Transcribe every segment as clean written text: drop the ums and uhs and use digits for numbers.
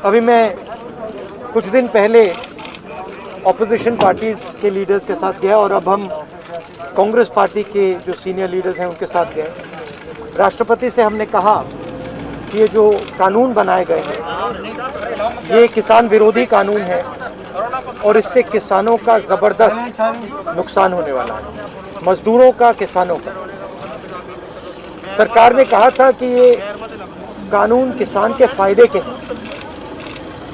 अभी मैं कुछ दिन पहले ऑपोजिशन पार्टीज़ के लीडर्स के साथ गया और अब हम कांग्रेस पार्टी के जो सीनियर लीडर्स हैं उनके साथ गए। राष्ट्रपति से हमने कहा कि ये जो कानून बनाए गए हैं ये किसान विरोधी कानून है और इससे किसानों का ज़बरदस्त नुकसान होने वाला है, मजदूरों का, किसानों का। सरकार ने कहा था कि ये कानून किसान के फायदे के हैं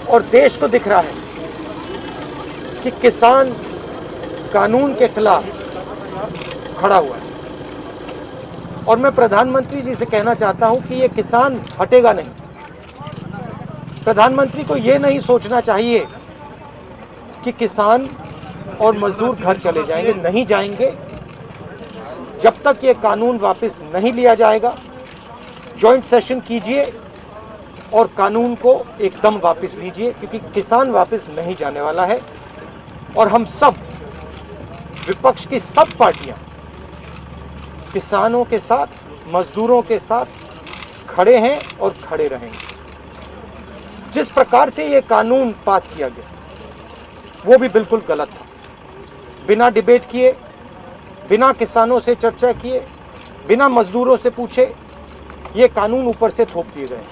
और देश को दिख रहा है कि किसान कानून के खिलाफ खड़ा हुआ है। और मैं प्रधानमंत्री जी से कहना चाहता हूं कि ये किसान हटेगा नहीं। प्रधानमंत्री को ये नहीं सोचना चाहिए कि किसान और मजदूर घर चले जाएंगे, नहीं जाएंगे। जब तक ये कानून वापस नहीं लिया जाएगा, जॉइंट सेशन कीजिए और कानून को एकदम वापस लीजिए, क्योंकि किसान वापस नहीं जाने वाला है। और हम सब, विपक्ष की सब पार्टियां किसानों के साथ, मजदूरों के साथ खड़े हैं और खड़े रहेंगे। जिस प्रकार से ये कानून पास किया गया वो भी बिल्कुल गलत था। बिना डिबेट किए, बिना किसानों से चर्चा किए, बिना मजदूरों से पूछे ये कानून ऊपर से थोप दिए गए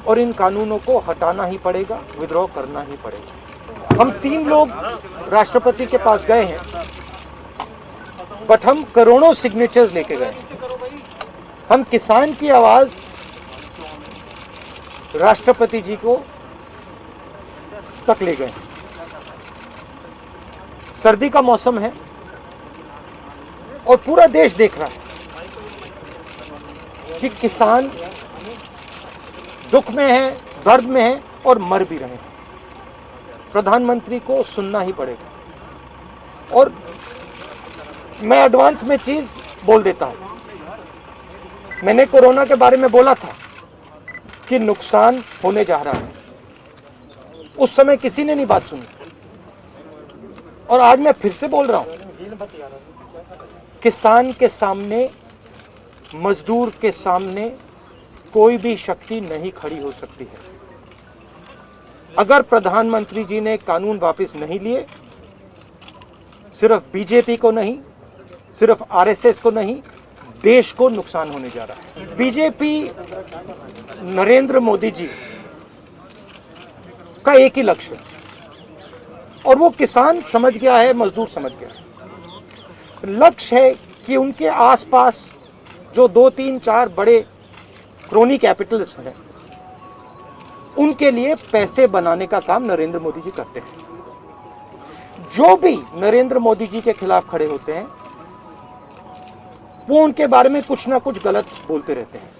और इन कानूनों को हटाना ही पड़ेगा, विड्रॉ करना ही पड़ेगा। हम 3 लोग राष्ट्रपति के पास गए हैं, बट हम करोड़ों सिग्नेचर्स लेके गए हैं। हम किसान की आवाज राष्ट्रपति जी को तक ले गए। सर्दी का मौसम है और पूरा देश देख रहा है कि किसान दुख में है, दर्द में है और मर भी रहे हैं। प्रधानमंत्री को सुनना ही पड़ेगा। और मैं एडवांस में चीज बोल देता हूं। मैंने कोरोना के बारे में बोला था कि नुकसान होने जा रहा है। उस समय किसी ने नहीं बात सुनी और आज मैं फिर से बोल रहा हूं, किसान के सामने, मजदूर के सामने कोई भी शक्ति नहीं खड़ी हो सकती है। अगर प्रधानमंत्री जी ने कानून वापस नहीं लिए, सिर्फ बीजेपी को नहीं, सिर्फ आरएसएस को नहीं, देश को नुकसान होने जा रहा है। बीजेपी, नरेंद्र मोदी जी का एक ही लक्ष्य है और वो किसान समझ गया है, मजदूर समझ गया है। लक्ष्य है कि उनके आसपास जो 2, 3, 4 बड़े क्रोनी कैपिटल्स हैं, उनके लिए पैसे बनाने का काम नरेंद्र मोदी जी करते हैं। जो भी नरेंद्र मोदी जी के खिलाफ खड़े होते हैं वो उनके बारे में कुछ ना कुछ गलत बोलते रहते हैं।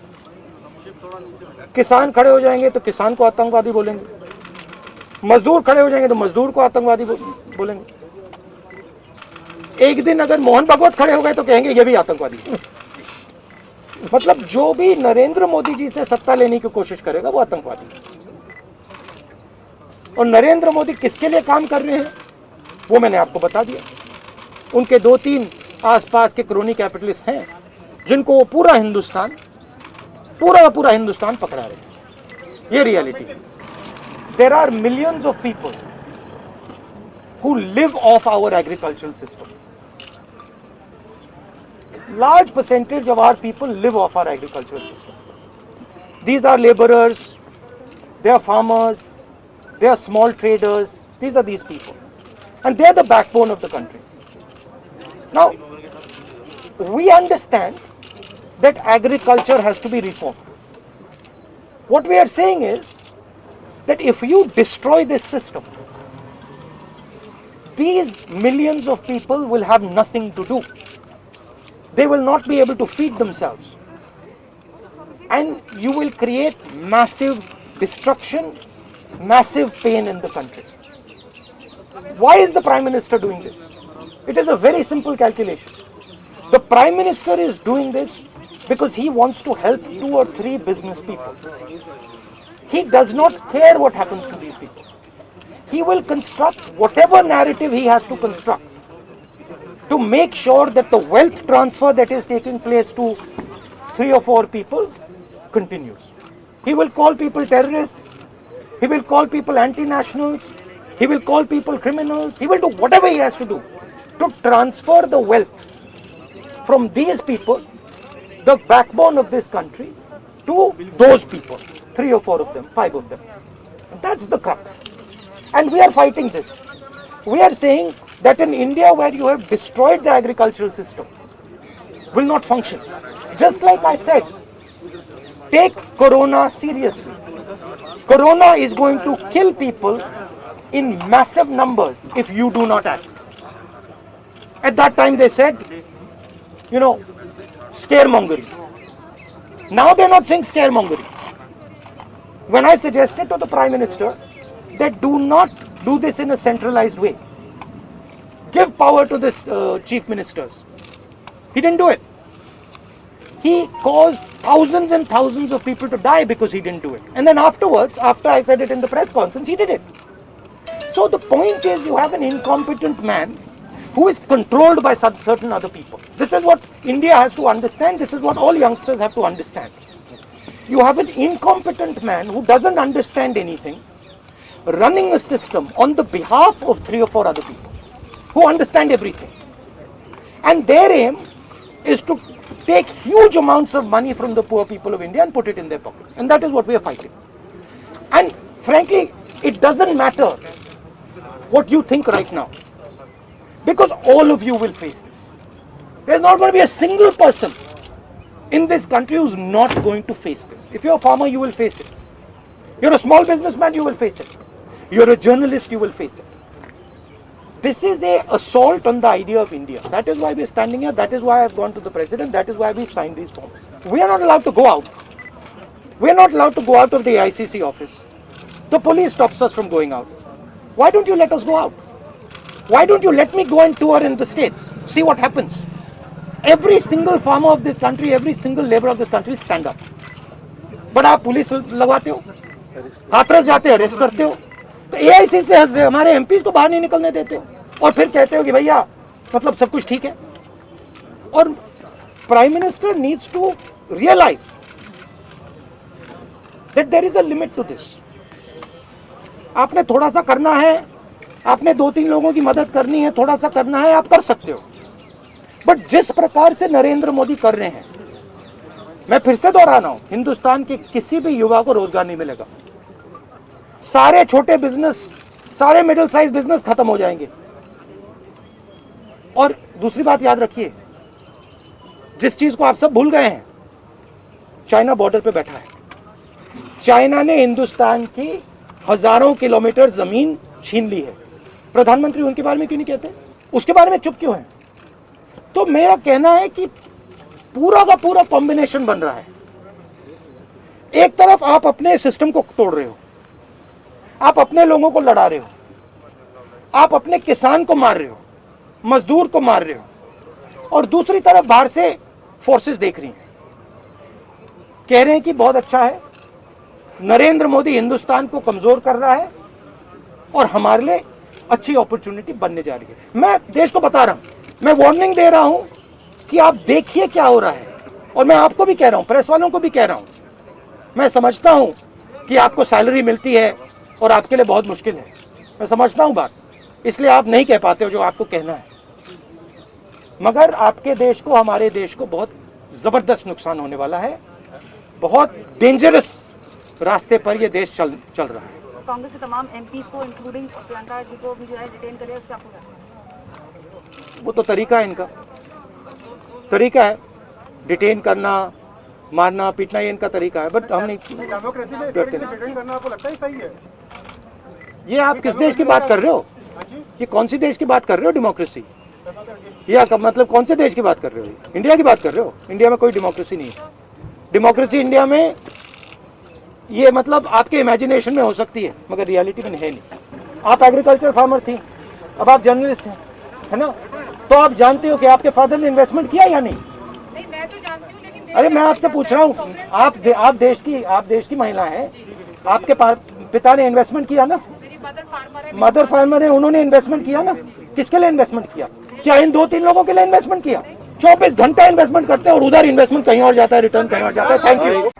किसान खड़े हो जाएंगे तो किसान को आतंकवादी बोलेंगे, मजदूर खड़े हो जाएंगे तो मजदूर को आतंकवादी बोलेंगे। एक दिन अगर मोहन भागवत खड़े हो गए तो कहेंगे ये भी आतंकवादी। मतलब जो भी नरेंद्र मोदी जी से सत्ता लेने की कोशिश करेगा वो आतंकवादी है। और नरेंद्र मोदी किसके लिए काम कर रहे हैं वो मैंने आपको बता दिया। उनके 2-3 आसपास के क्रोनी कैपिटलिस्ट हैं जिनको वो पूरा हिंदुस्तान पकड़ा रहे हैं। ये रियलिटी है। There are millions of people who live off our agricultural system. Large percentage of our people live off our agricultural system. These are laborers, they are farmers, they are small traders. These are these people, and they are the backbone of the country. Now, we understand that agriculture has to be reformed. What we are saying is that if you destroy this system, these millions of people will have nothing to do. They will not be able to feed themselves. And you will create massive destruction, massive pain in the country. Why is the Prime Minister doing this? It is a very simple calculation. The Prime Minister is doing this because he wants to help 2 or 3 business people. He does not care what happens to these people. He will construct whatever narrative he has to construct to make sure that the wealth transfer that is taking place to 3 or 4 people continues. He will call people terrorists. He will call people anti-nationals. He will call people criminals. He will do whatever he has to do to transfer the wealth from these people, the backbone of this country, to those people. 3 or 4 of them, 5 of them. That's the crux. And we are fighting this. We are saying that in India, where you have destroyed the agricultural system, will not function. Just like I said, take Corona seriously. Corona is going to kill people in massive numbers if you do not act. At that time they said, scaremongering. Now they're not saying scaremongering. When I suggested to the Prime Minister that do not do this in a centralized way, give power to the chief ministers, he didn't do it. He caused thousands and thousands of people to die because he didn't do it. And then afterwards, after I said it in the press conference, he did it. So the point is, you have an incompetent man who is controlled by certain other people. This is what India has to understand. This is what all youngsters have to understand. You have an incompetent man who doesn't understand anything, running a system on the behalf of 3 or 4 other people who understand everything. And their aim is to take huge amounts of money from the poor people of India and put it in their pockets. And that is what we are fighting. And frankly, it doesn't matter what you think right now, because all of you will face this. There's not going to be a single person in this country who's not going to face this. If you're a farmer, you will face it. You're a small businessman, you will face it. You're a journalist, you will face it. This is an assault on the idea of India. That is why we're standing here. That is why I've gone to the president. That is why we've signed these forms. We are not allowed to go out. We are not allowed to go out of the ICC office. The police stops us from going out. Why don't you let us go out? Why don't you let me go and tour in the states? See what happens. Every single farmer of this country, every single labor of this country will stand up. But आप police लगवाते हो, हाथरस जाते हो, arrest करते हो, तो AIC से हमारे MPs को बाहर नहीं निकलने देते हो, और फिर कहते हो कि भैया मतलब सब कुछ ठीक है. और prime minister needs to realize that there is a limit to this. आपने थोड़ा सा करना है, आपने 2-3 लोगों की मदद करनी है, थोड़ा सा करना है, आप कर सकते हो. बट जिस प्रकार से नरेंद्र मोदी कर रहे हैं, मैं फिर से दोहरा रहा हूं, हिंदुस्तान के किसी भी युवा को रोजगार नहीं मिलेगा. सारे छोटे बिजनेस, सारे मिडिल साइज बिजनेस खत्म हो जाएंगे. और दूसरी बात याद रखिए, जिस चीज को आप सब भूल गए हैं, चाइना बॉर्डर पे बैठा है. चाइना ने हिंदुस्तान की हजारों किलोमीटर जमीन छीन ली है. प्रधानमंत्री उनके बारे में क्यों नहीं कहते? उसके बारे में चुप क्यों है? तो मेरा कहना है कि पूरा का पूरा कॉम्बिनेशन बन रहा है. एक तरफ आप अपने सिस्टम को तोड़ रहे हो, आप अपने लोगों को लड़ा रहे हो, आप अपने किसान को मार रहे हो, मजदूर को मार रहे हो, और दूसरी तरफ बाहर से फोर्सेस देख रही हैं, कह रहे हैं कि बहुत अच्छा है, नरेंद्र मोदी हिंदुस्तान को कमजोर कर रहा है और हमारे लिए अच्छी अपॉर्चुनिटी बनने जा रही है. मैं देश को बता रहा हूं, मैं वार्निंग दे रहा हूं कि आप देखिए क्या हो रहा है. और मैं आपको भी कह रहा हूं, प्रेस वालों को भी कह रहा हूं, मैं समझता हूं कि आपको सैलरी मिलती है और आपके लिए बहुत मुश्किल है. मैं समझता हूं बात, इसलिए आप नहीं कह पाते हो जो आपको कहना है. मगर आपके देश को, हमारे देश को बहुत जबरदस्त नुकसान होने वाला है. बहुत डेंजरस रास्ते पर यह देश चल रहा है. कांग्रेस के तमाम एमपीज को इंक्लूडिंग प्रियंका जी को भी जो है डिटेन करे, उसका आपको वो तो तरीका है, इनका तरीका है डिटेन करना, मारना पीटना, ये इनका तरीका है. बट हम नहीं करते. आपको लगता है सही है? ये आप किस देश की बात कर रहे हो? ये कौन सी देश की बात कर रहे हो? डेमोक्रेसी या मतलब कौन से देश की बात कर रहे हो? इंडिया की बात कर रहे हो? इंडिया में कोई डेमोक्रेसी नहीं है. डेमोक्रेसी इंडिया में ये मतलब आपके इमेजिनेशन में हो सकती है, मगर रियलिटी में है नहीं. आप एग्रीकल्चर फार्मर थी, अब आप जर्नलिस्ट हैं, है ना? तो आप जानते हो कि आपके फादर ने इन्वेस्टमेंट किया या नहीं? नहीं, मैं तो जानती हूं, लेकिन अरे मैं आपसे पूछ रहा हूँ, आप देश की महिला हैं, आपके पिता ने इन्वेस्टमेंट किया ना? मेरी मदर फार्मर है, उन्होंने इन्वेस्टमेंट किया ना? किसके लिए इन्वेस्टमेंट किया? क्या इन 2-3 लोगों के लिए इन्वेस्टमेंट किया? 24 घंटा इन्वेस्टमेंट करते हैं और उधर इन्वेस्टमेंट कहीं और जाता है, रिटर्न कहीं और जाता है. Thank you.